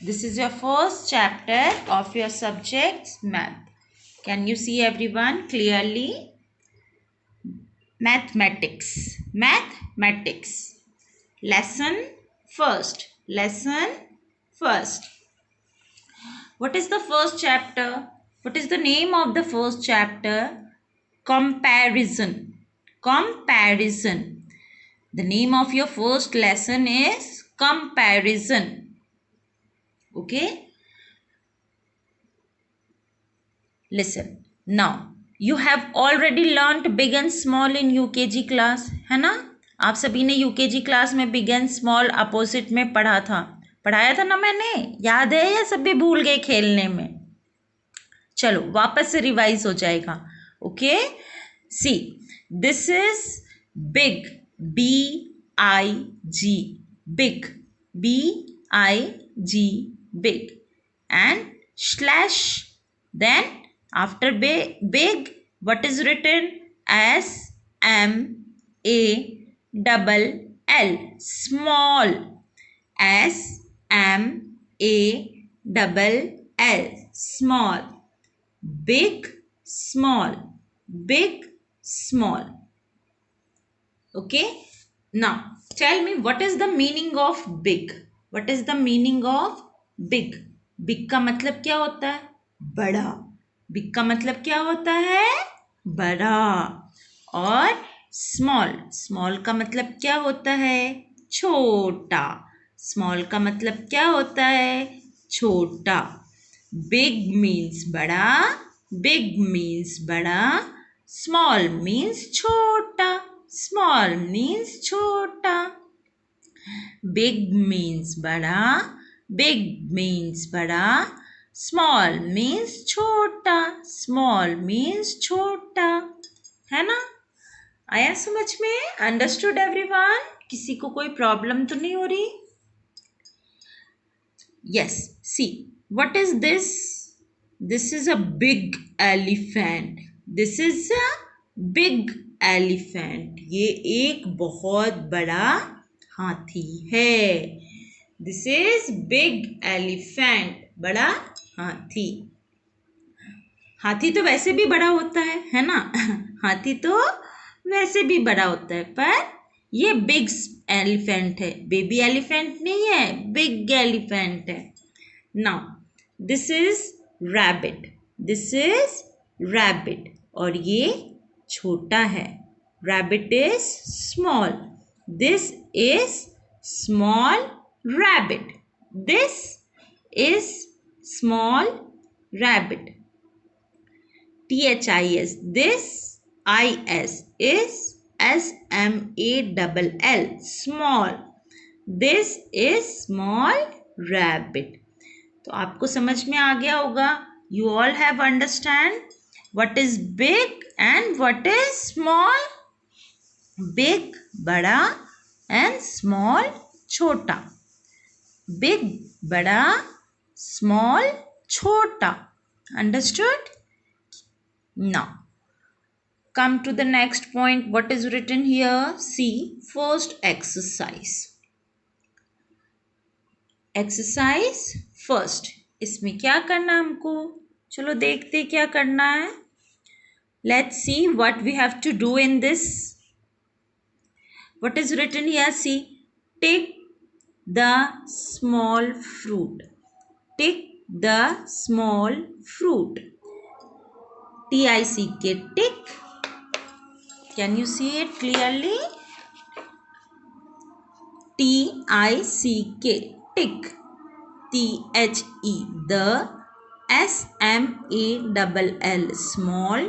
This is your first chapter of your subjects math. Can you see everyone clearly? Mathematics. Mathematics. Lesson first. Lesson first. What is the first chapter? What is the name of the first chapter? Comparison. Comparison. The name of your first lesson is comparison. Okay? Listen. Now, you have already learnt big and small in UKG class, है ना? आप सभी ने UKG class में big and small opposite में पढ़ाया था ना मैंने, याद है या सब भी भूल गए खेलने में? चलो वापस से रिवाइज हो जाएगा. Okay, see this is big, BIG, big, BIG, big, and slash, then after big what is written? SMALL, small, SMALL, small. Big, small, big, small. Okay, now tell me what is the meaning of big? What is the meaning of big? Big का मतलब क्या होता है? बड़ा. Big का मतलब क्या होता है? बड़ा. और small, small का मतलब क्या होता है? छोटा. Small का मतलब क्या होता है? छोटा. Big means बड़ा, big means बड़ा, small means छोटा, small means छोटा. Big means बड़ा, big means बड़ा, small means छोटा, small means छोटा. है ना? आया समझ में? Understood everyone? किसी को कोई प्रॉब्लम तो नहीं हो रही? Yes, see. What is this? This is a big elephant. This is a big elephant. ये एक बहुत बड़ा हाथी है. This is big elephant. बड़ा हाथी. हाथी तो वैसे भी बड़ा होता है ना? हाथी तो वैसे भी बड़ा होता है, पर ये बिग एलिफेंट है. बेबी एलिफेंट नहीं है, बिग एलिफेंट है. Now this is rabbit. This is rabbit और ये छोटा है. Rabbit is small. This is small rabbit. This is small rabbit. THIS. This IS is SMALL, small. This is small rabbit. तो आपको समझ में आ गया होगा. You all have understand what is big and what is small. Big बड़ा and small छोटा. Big बड़ा, small छोटा. Understood? Now come to the next point. What is written here? See first exercise. Exercise first. इसमें क्या करना है हमको? चलो देखते क्या करना है. Let's see what we have to do in this. What is written here? See, take the small fruit. Take the small fruit. TICK, tick. Can you see it clearly? TICK, tick. THE, the. SMALL, small.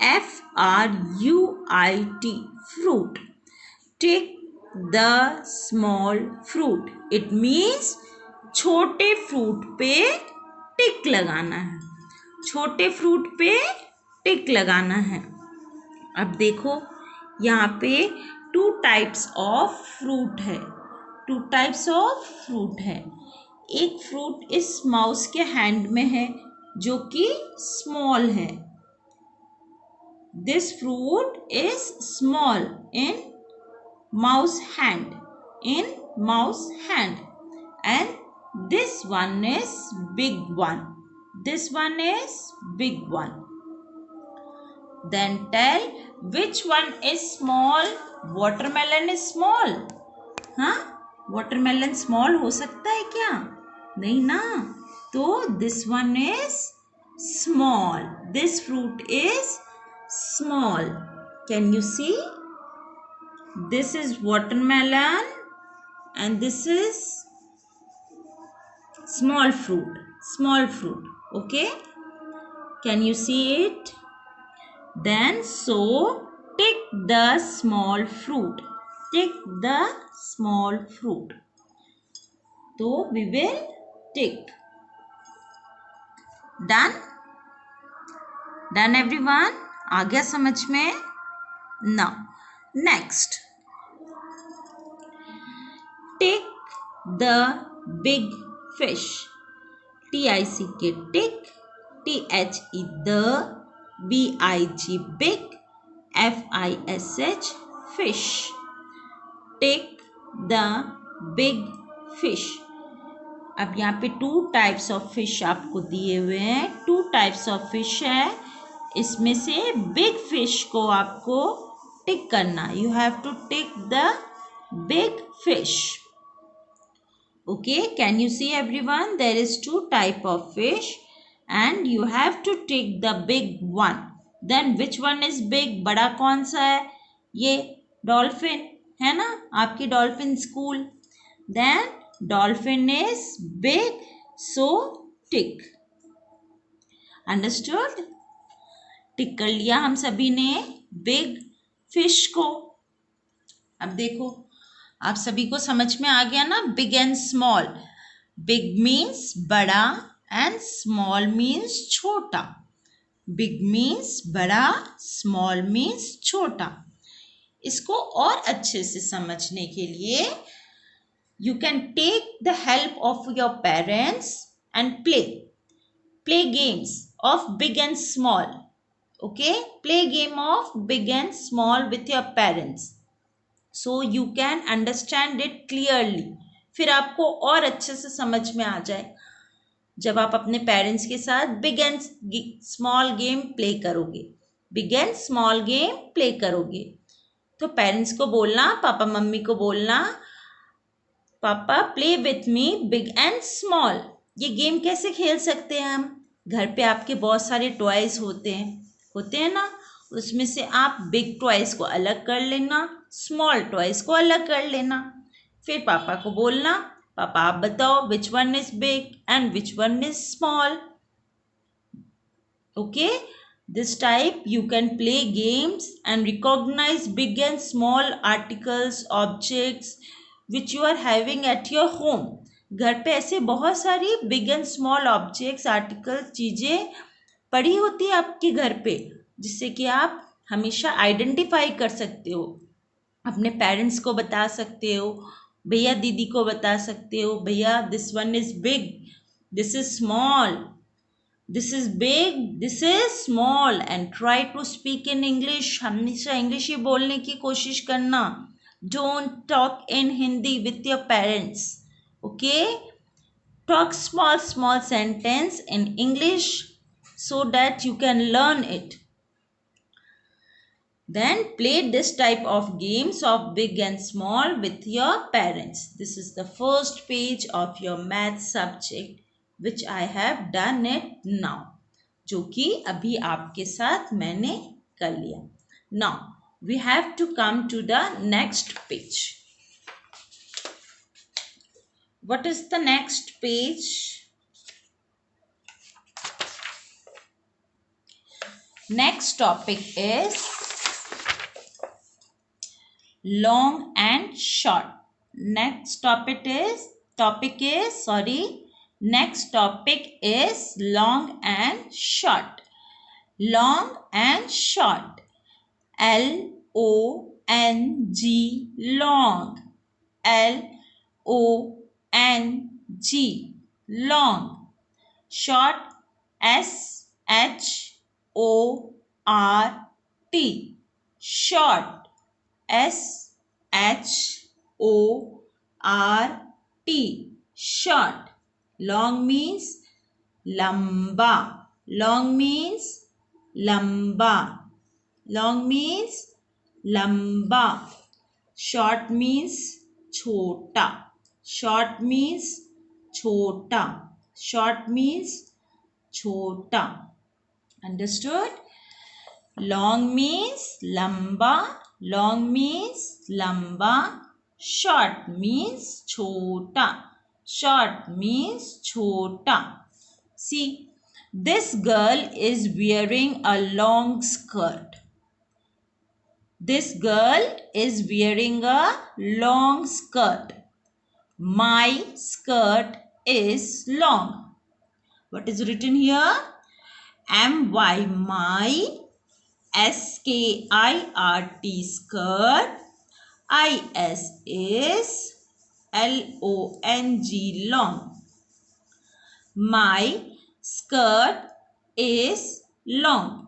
FRUIT, fruit. Take the small fruit. It means छोटे fruit पे टिक लगाना है. छोटे fruit पे टिक लगाना है. अब देखो यहाँ पे 2 टाइप्स ऑफ फ्रूट है. 2 टाइप्स ऑफ फ्रूट है. एक फ्रूट इस माउस के हैंड में है जो कि स्मॉल है. This fruit is small in mouse hand. In mouse hand. And This one is big one. This one is big one. Then tell which one is small. Watermelon is small. हाँ, watermelon small हो सकता है क्या? नहीं ना. तो this one is small. This fruit is small. Can you see? This is watermelon and this is small fruit. Small fruit. Okay? Can you see it? Then so take the small fruit. Take the small fruit. So we will take. Done? Done everyone? आ गया समझ में? Now next. Take the big fish. TICK tick. THE the. BIG big. FISH fish. Take the big fish. अब यहाँ पे 2 types of fish आपको दिए हुए हैं. 2 टाइप्स ऑफ फिश है. इसमें से बिग फिश को आपको टिक करना. You have to tick the big fish. Okay, can you see everyone? There is 2 type of fish and you have to take the big one. Then which one is big? बड़ा कौन सा है? ये dolphin है ना, आपकी dolphin school. Then dolphin is big, so tick. Understood? टिक कर लिया हम सभी ने बिग फिश को. अब देखो आप सभी को समझ में आ गया ना. Big and small. Big means बड़ा एंड स्मॉल मीन्स छोटा. बिग मीन्स बड़ा, स्मॉल मीन्स छोटा. इसको और अच्छे से समझने के लिए you can take the help of your parents and play games of big and small. Okay, play game of big and small with your parents. So you can understand it clearly. फिर आपको और अच्छे से समझ में आ जाए जब आप अपने पेरेंट्स के साथ big and small game play करोगे. Big and small game play करोगे तो पेरेंट्स को बोलना, पापा मम्मी को बोलना, पापा play with me big and small. ये गेम कैसे खेल सकते हैं हम? घर पे आपके बहुत सारे टॉयज होते हैं ना. उसमें से आप बिग टॉयज को अलग कर लेना, स्मॉल टॉयज को अलग कर लेना. फिर पापा को बोलना, पापा आप बताओ which one is big and which one is small. Okay, this type you can play games and recognise big and small articles, objects which you are having at your home. घर पे ऐसे बहुत सारी big and small objects, articles, चीज़ें पड़ी होती है आपके घर पे जिससे कि आप हमेशा आइडेंटिफाई कर सकते हो. अपने पेरेंट्स को बता सकते हो, भैया दीदी को बता सकते हो, भैया this one is big, this is small, this is big, this is small. And try to speak in English. हमेशा इंग्लिश ही बोलने की कोशिश करना. Don't talk in Hindi with your parents. Okay, talk small sentence in English so that you can learn it. Then play this type of games of big and small with your parents. This is the first page of your math subject which I have done it now. जो कि अभी आपके साथ मैंने कर लिया. Now we have to come to the next page. What is the next page? Next topic is long and short. Next topic is long and short. Long and short. LONG, long. LONG, long. Short, SHORT, short. SHORT, short. Long means lamba. Long means lamba. Long means lamba. Short means chota. Short means chota. Short means chota. Understood? Long means lamba. Long means lamba. Short means chota. Short means chota. See, this girl is wearing a long skirt. This girl is wearing a long skirt. My skirt is long. What is written here? My, my, skirt, skirt. Is long, long. My skirt is long.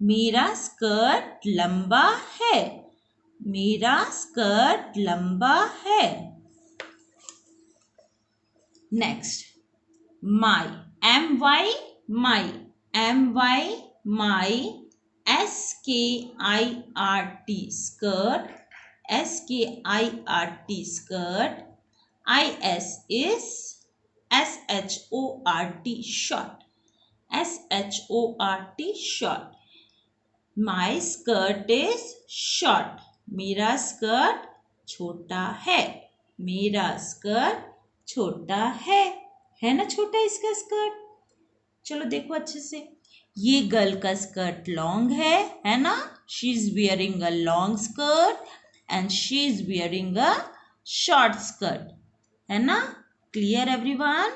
मेरा skirt लंबा है. मेरा skirt लंबा है. Next, my, my, my, my, skirt, skirt, skirt. Is short, short, short, short. My skirt is short. मेरा skirt छोटा है. मेरा स्कर्ट छोटा है ना छोटा इसका स्कर्ट. चलो देखो अच्छे से. ये गर्ल का स्कर्ट लॉन्ग है ना. She is wearing a long skirt and she is wearing a short skirt, है ना. Clear everyone?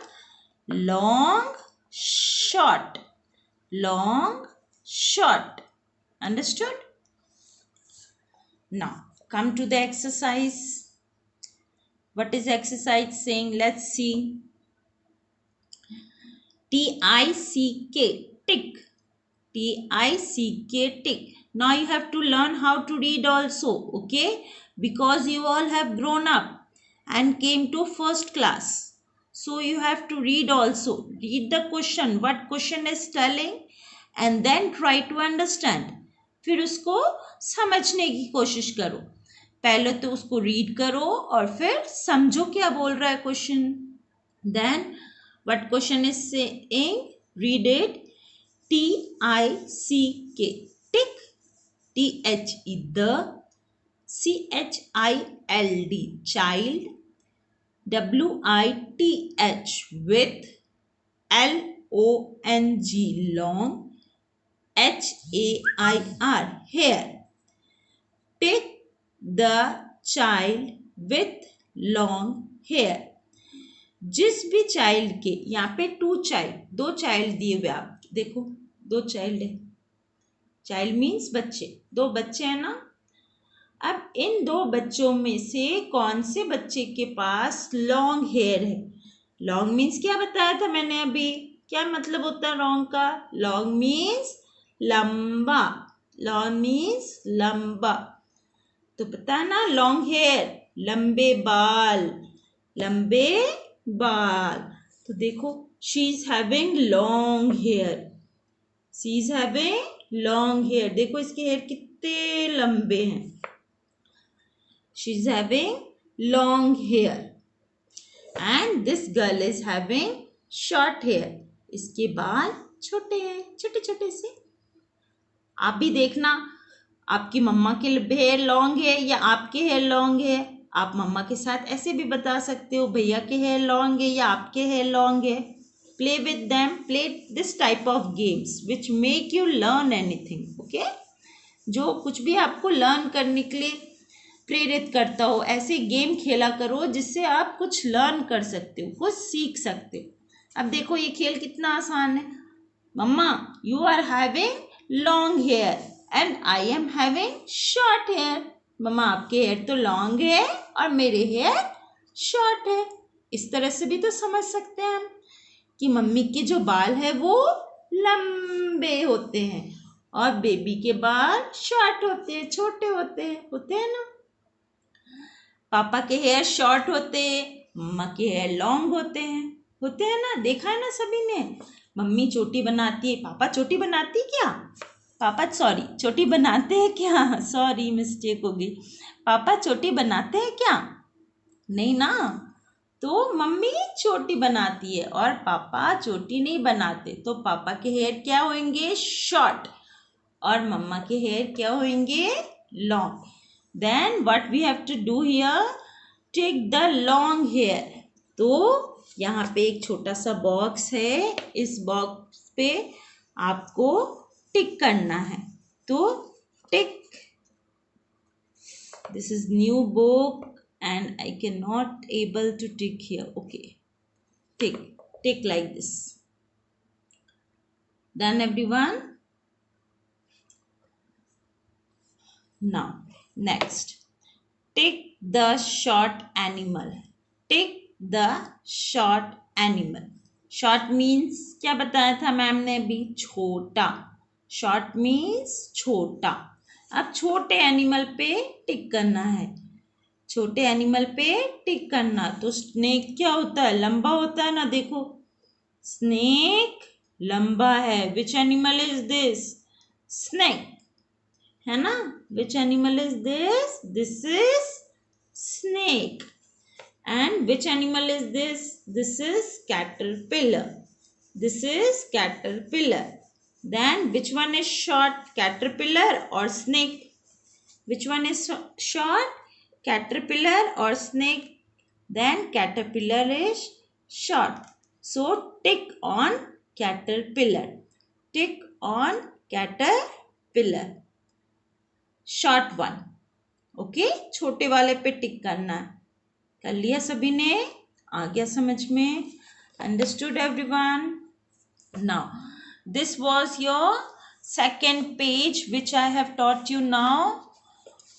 Long short, long short. Understood? Now come to the exercise. What is exercise saying? Let's see. TICK, tick. TICK, tick. Now you have to learn how to read also, okay? Because you all have grown up and came to first class, so you have to read also. Read the question, what question is telling, and then try to understand. फिर उसको समझने की कोशिश करो. पहले तो उसको read करो और फिर समझो क्या बोल रहा है question. Then what question is saying, read it. TICK, tick. THE, the. CHILD, child. WITH, with. LONG, long. HAIR, hair. Take the child with long hair. जिस भी चाइल्ड के, यहाँ पे 2 चाइल्ड, 2 चाइल्ड दिए हुए आप देखो, 2 चाइल्ड है. चाइल्ड मीन्स बच्चे, 2 बच्चे हैं ना. अब इन 2 बच्चों में से कौन से बच्चे के पास लॉन्ग हेयर है. लॉन्ग मीन्स क्या बताया था मैंने अभी, क्या मतलब होता है लॉन्ग का. लॉन्ग मीन्स लंबा. लॉन्ग मीन्स लंबा. तो पता है ना, लॉन्ग हेयर, लंबे बाल, लंबे बाल. तो देखो, she is having long hair. She is having long hair. देखो इसके हेयर कितने लंबे हैं. She is having long hair. And this girl is having short hair. इसके बाल छोटे हैं, छोटे छोटे से. आप भी देखना, आपकी मम्मा के हेयर लॉन्ग है या आपके हेयर लॉन्ग है. आप मम्मा के साथ ऐसे भी बता सकते हो, भैया के हेयर लॉन्ग है या आपके हेयर लॉन्ग है. Play with them. Play this type of games which make you learn anything. Okay, जो कुछ भी आपको लर्न करने के लिए प्रेरित करता हो, ऐसे गेम खेला करो जिससे आप कुछ लर्न कर सकते हो, कुछ सीख सकते हो. अब देखो ये खेल कितना आसान है. मम्मा, you are having long hair and I am having short hair. मम्मा, आपके हेयर तो लॉन्ग है और मेरे हेयर शॉर्ट है. इस तरह से भी तो समझ सकते हैं हम कि मम्मी के जो बाल है वो लंबे होते हैं और बेबी के बाल शॉर्ट होते हैं, छोटे होते हैं ना. पापा के हेयर शॉर्ट होते हैं, मम्मा के हेयर लॉन्ग होते हैं. होते हैं ना, देखा है ना सभी ने। मम्मी चोटी बनाती है, पापा चोटी बनाती क्या, पापा सॉरी चोटी बनाते हैं क्या, सॉरी मिस्टेक हो गई, पापा चोटी बनाते हैं क्या, नहीं ना। तो मम्मी चोटी बनाती है और पापा चोटी नहीं बनाते, तो पापा के हेयर क्या होंगे, शॉर्ट, और मम्मा के हेयर क्या होंगे, long. Then what we have to do here, take the long hair. तो यहाँ पे एक छोटा सा बॉक्स है, इस बॉक्स पे आपको टिक करना है। तो टिक, this is new book and I cannot able to tick here. Okay, tick like this. Done everyone? Now next, tick the short animal. Tick the short animal. Short means क्या बताया था ma'am ने अभी, छोटा। Short means छोटा। अब छोटे animal पे टिक करना है, छोटे एनिमल पे टिक करना। तो स्नेक क्या होता है, लंबा होता है ना, देखो स्नेक लंबा है। Which animal is this, snake, है ना। Which animal is this, this is snake. And which animal is this, this is caterpillar, this is caterpillar. Then which one is short, caterpillar और snake, which one is short, caterpillar or snake, then caterpillar is short, so tick on caterpillar, tick on caterpillar, short one. Okay, छोटे वाले पे टिक करना है। कर लिया सभी ने, आ गया समझ में, understood everyone. Now this was your second page which I have taught you now.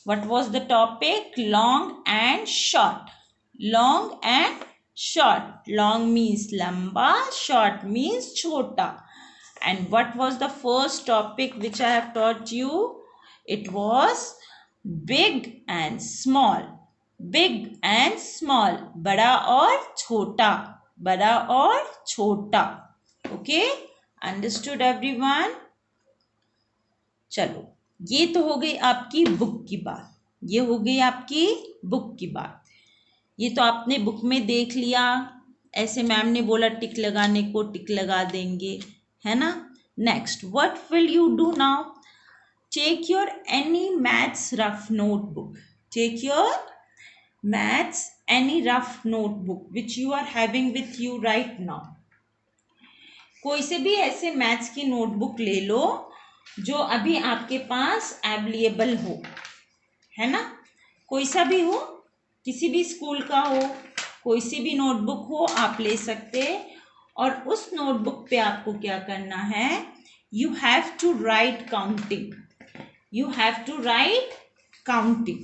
What was the topic? Long and short. Long and short. Long means lamba, short means chota. And what was the first topic which I have taught you? It was big and small. Big and small. Bada or chota. Bada or chota. Okay? Understood everyone? चलो, ये तो हो गई आपकी book की बात, ये हो गई आपकी बुक की बात। ये तो आपने बुक में देख लिया, ऐसे मैम ने बोला टिक लगाने को, टिक लगा देंगे, है ना। Next, what will you do now, take your any maths rough notebook, take your maths any rough notebook which you are having with you right now. कोई से भी ऐसे मैथ्स की नोटबुक ले लो जो अभी आपके पास अवेलेबल हो, है ना। कोई सा भी हो, किसी भी स्कूल का हो, कोई सी भी नोटबुक हो आप ले सकते हैं। और उस नोटबुक पे आपको क्या करना है, you have to write counting, you have to write counting.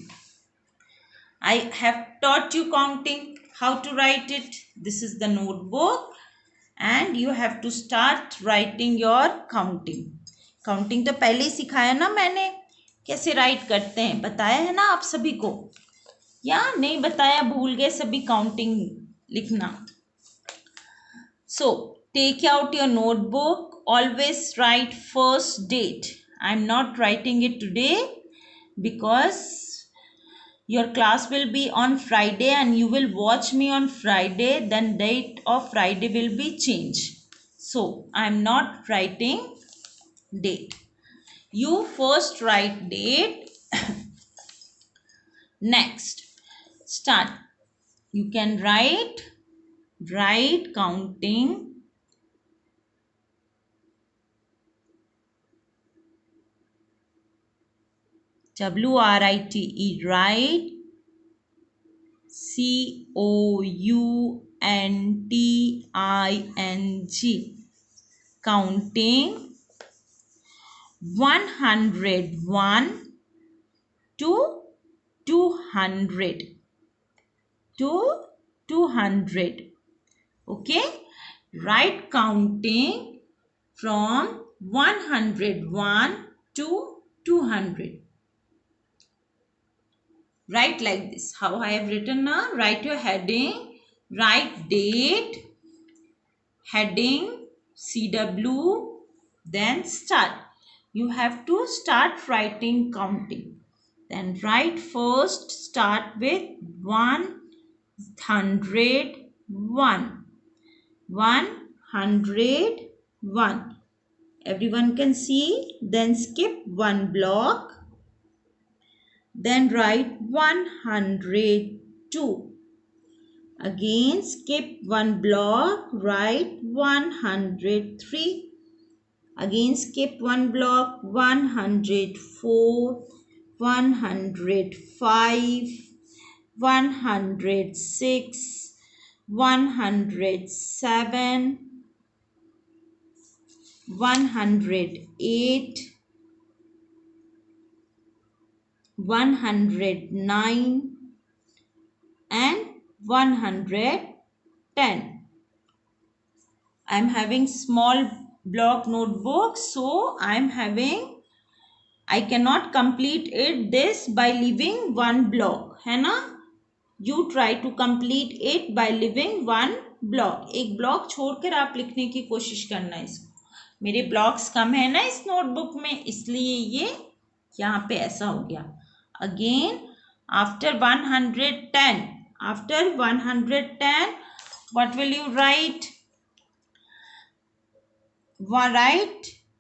I have taught you counting, how to write it, this is the notebook and you have to start writing your counting. Counting तो पहले ही सिखाया ना मैंने, कैसे right करते हैं बताया है ना आप सभी को, या नहीं बताया, भूल गए सभी काउंटिंग लिखना। So take out your notebook, always write first date. I am not writing it today because your class will be on Friday and you will watch me on Friday, then date of Friday will be changed, so I am not writing date. You first write date. Next, start. You can write counting, WRITE, write, COUNTING, counting 101 to 200, to 200. Okay, write counting from 101 to 200. Write like this, how I have written now. Write your heading, write date, heading, CW, then start. You have to start writing counting. Then write first, start with 101. 101. Everyone can see. Then skip one block. Then write 102. Again skip one block, write 103. Again skip one block, 104, 105, 106, 107, 108, 109 and 110. I am having small block notebook, so I cannot complete this by leaving one block, है ना? You try to complete it by leaving one block. एक block छोड़कर आप लिखने की कोशिश करना इसको. मेरे blocks कम है ना इस notebook में, इसलिए ये यहाँ पे ऐसा हो गया. Again, after 110, what will you write?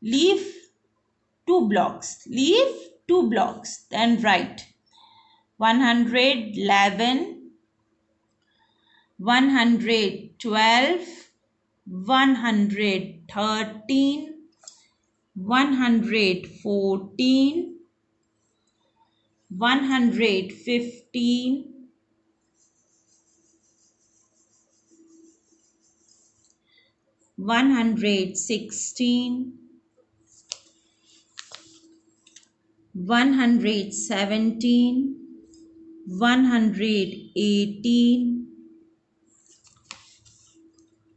Leave two blocks. Then write 111, 112, 113, 114, 115, 116, 117, 118,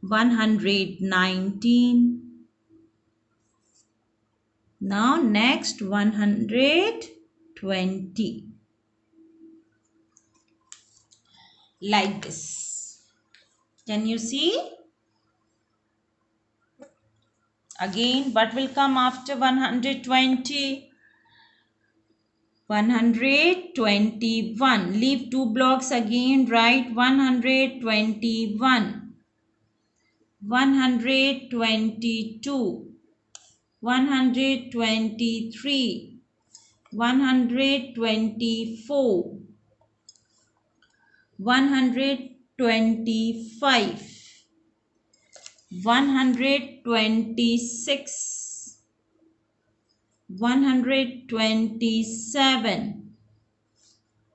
119. Now next 120. Like this. Can you see? Again, what will come after 120? 121. Leave two blocks again. Write 121. 122. 123. 124. 125. 126, 127,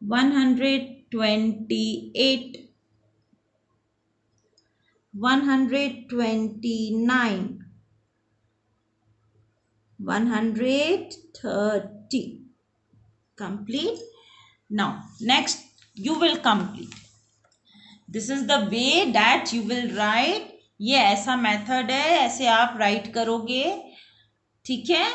128, 129, 130. Complete. Now, next you will complete. This is the way that you will write. ये ऐसा method है, ऐसे आप right करोगे, ठीक है.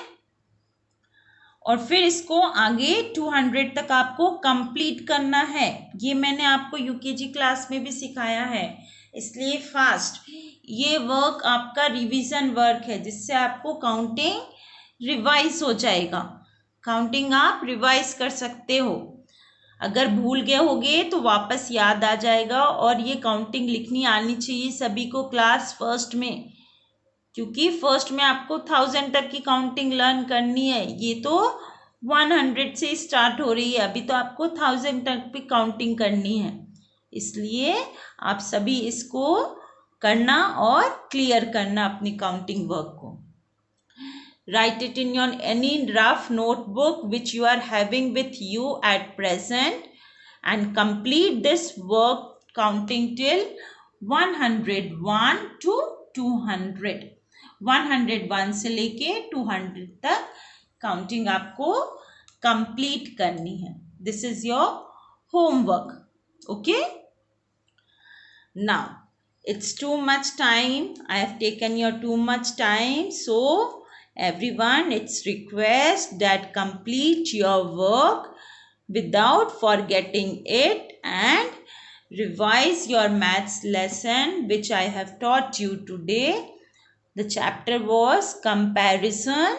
और फिर इसको आगे 200 तक आपको कंप्लीट करना है. ये मैंने आपको यूकेजी क्लास में भी सिखाया है, इसलिए फास्ट. ये वर्क आपका रिवीजन वर्क है, जिससे आपको काउंटिंग रिवाइज हो जाएगा. काउंटिंग आप रिवाइज कर सकते हो. अगर भूल गए होगे तो वापस याद आ जाएगा. और ये काउंटिंग लिखनी आनी चाहिए सभी को क्लास फर्स्ट में, क्योंकि फर्स्ट में आपको 1000 तक की काउंटिंग लर्न करनी है. ये तो 100 से स्टार्ट हो रही है, अभी तो आपको 1000 तक भी काउंटिंग करनी है. इसलिए आप सभी इसको करना और क्लियर करना अपनी काउंटिंग वर्क को. Write it in your any rough notebook which you are having with you at present and complete this work counting till 101 to 200. 101 से लेके 200 तक काउंटिंग आपको कंप्लीट करनी है. This is your homework. Okay. Now it's too much time. I have taken your too much time. So everyone, it's request that complete your work without forgetting it and revise your maths lesson which I have taught you today. The chapter was comparison.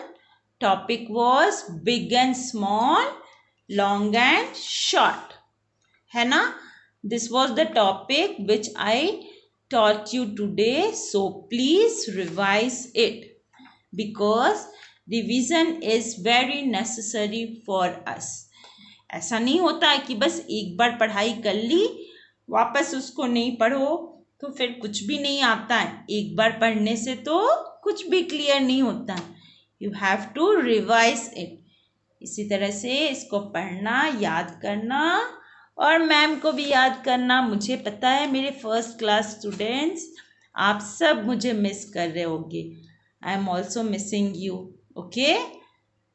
Topic was big and small, long and short. है ना? This was the topic which I taught you today. So please revise it because revision is very necessary for us. ऐसा नहीं होता है कि बस एक बार पढ़ाई कर ली, वापस उसको नहीं पढ़ो तो फिर कुछ भी नहीं आता है. एक बार पढ़ने से तो कुछ भी क्लियर नहीं होता है. You have to revise it. इसी तरह से इसको पढ़ना, याद करना और मैम को भी याद करना. मुझे पता है मेरे फर्स्ट क्लास स्टूडेंट्स आप सब मुझे मिस कर रहे होंगे. I am also missing you. Okay,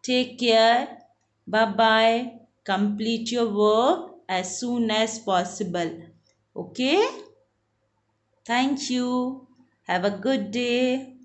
take care, bye bye. Complete your work as soon as possible. Okay? Thank you. Have a good day.